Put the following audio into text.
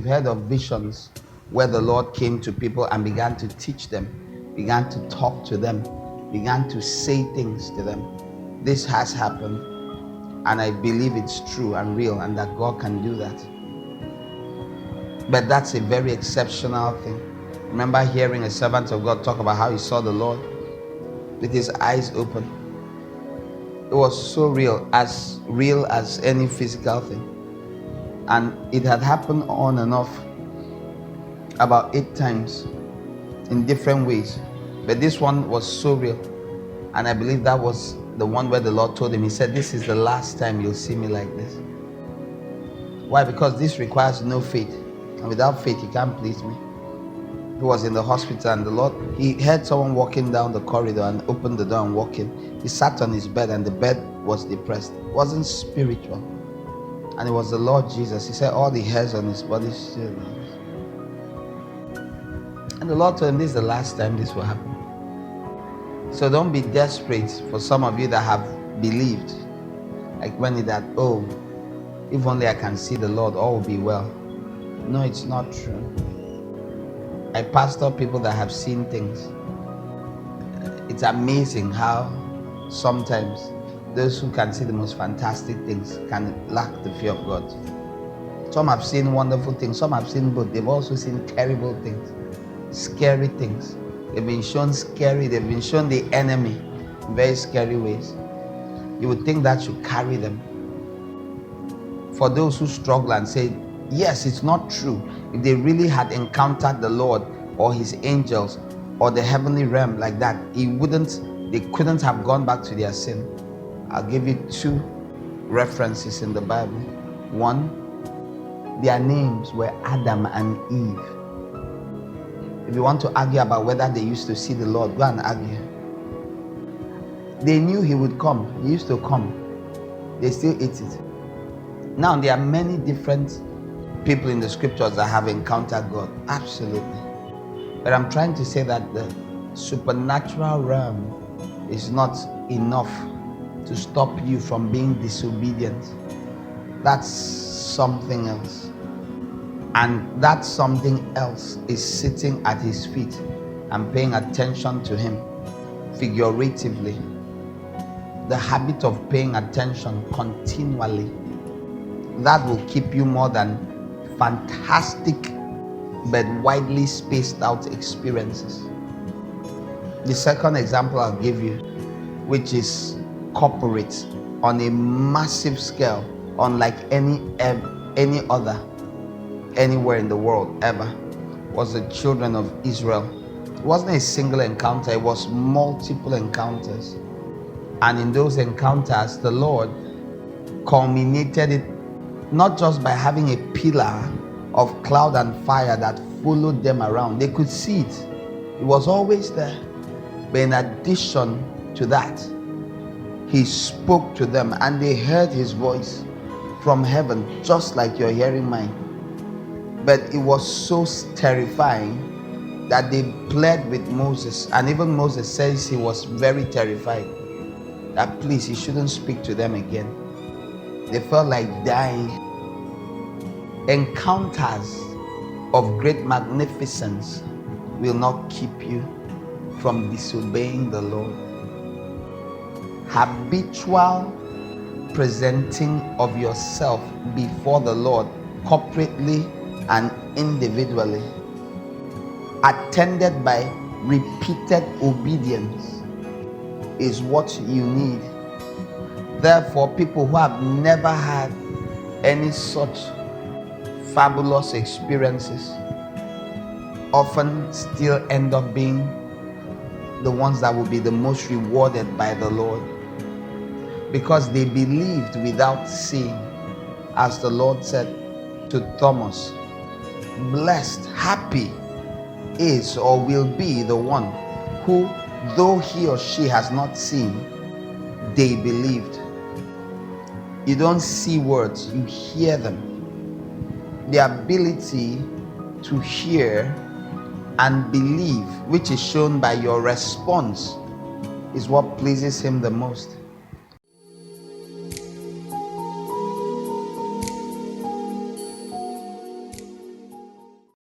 heard of visions where the Lord came to people and began to teach them, began to talk to them, began to say things to them. This has happened, and I believe it's true and real, and that God can do that. But that's a very exceptional thing. Remember hearing a servant of God talk about how he saw the Lord with his eyes open. It was so real as any physical thing. And it had happened on and off about 8 times in different ways. But this one was so real. And I believe that was the one where the Lord told him, he said, this is the last time you'll see me like this. Why? Because this requires no faith. And without faith, you can't please me. He was in the hospital, and the Lord, he heard someone walking down the corridor and opened the door and walked in. He sat on his bed, and the bed was depressed. It wasn't spiritual. And it was the Lord Jesus. He said all the hairs on his body stood. And the Lord told him, this is the last time this will happen. So don't be desperate for some of you that have believed. Like when that, oh, if only I can see the Lord, all will be well. No, it's not true. I pastor people that have seen things. It's amazing how sometimes those who can see the most fantastic things can lack the fear of God. Some have seen wonderful things, some have seen both. They've also seen terrible things, scary things. They've been shown they've been shown the enemy in very scary ways. You would think that should carry them. For those who struggle and say, yes, it's not true. If they really had encountered the Lord or his angels or the heavenly realm like that, they couldn't have gone back to their sin. I'll give you 2 references in the Bible. One, their names were Adam and Eve. If you want to argue about whether they used to see the Lord, go and argue. They knew he would come. He used to come. They still ate it. Now, there are many different people in the scriptures that have encountered God. Absolutely. But I'm trying to say that the supernatural realm is not enough to stop you from being disobedient. That's something else. And that something else is sitting at his feet and paying attention to him figuratively. The habit of paying attention continually, that will keep you more than fantastic but widely spaced out experiences. The second example I'll give you, which is corporate on a massive scale, unlike any other anywhere in the world ever, was the children of Israel. It wasn't a single encounter, it was multiple encounters. And in those encounters, the Lord culminated it not just by having a pillar of cloud and fire that followed them around. They could see it. It was always there. But in addition to that, he spoke to them and they heard his voice from heaven, just like you're hearing mine. But it was so terrifying that they pled with Moses, and even Moses says he was very terrified that please, he shouldn't speak to them again. They felt like dying. Encounters of great magnificence will not keep you from disobeying the Lord. Habitual presenting of yourself before the Lord, corporately and individually, attended by repeated obedience, is what you need. Therefore, people who have never had any such fabulous experiences often still end up being the ones that will be the most rewarded by the Lord, because they believed without seeing. As the Lord said to Thomas, blessed, happy is or will be the one who, though he or she has not seen, they believed. You don't see words, you hear them. The ability to hear and believe, which is shown by your response, is what pleases him the most.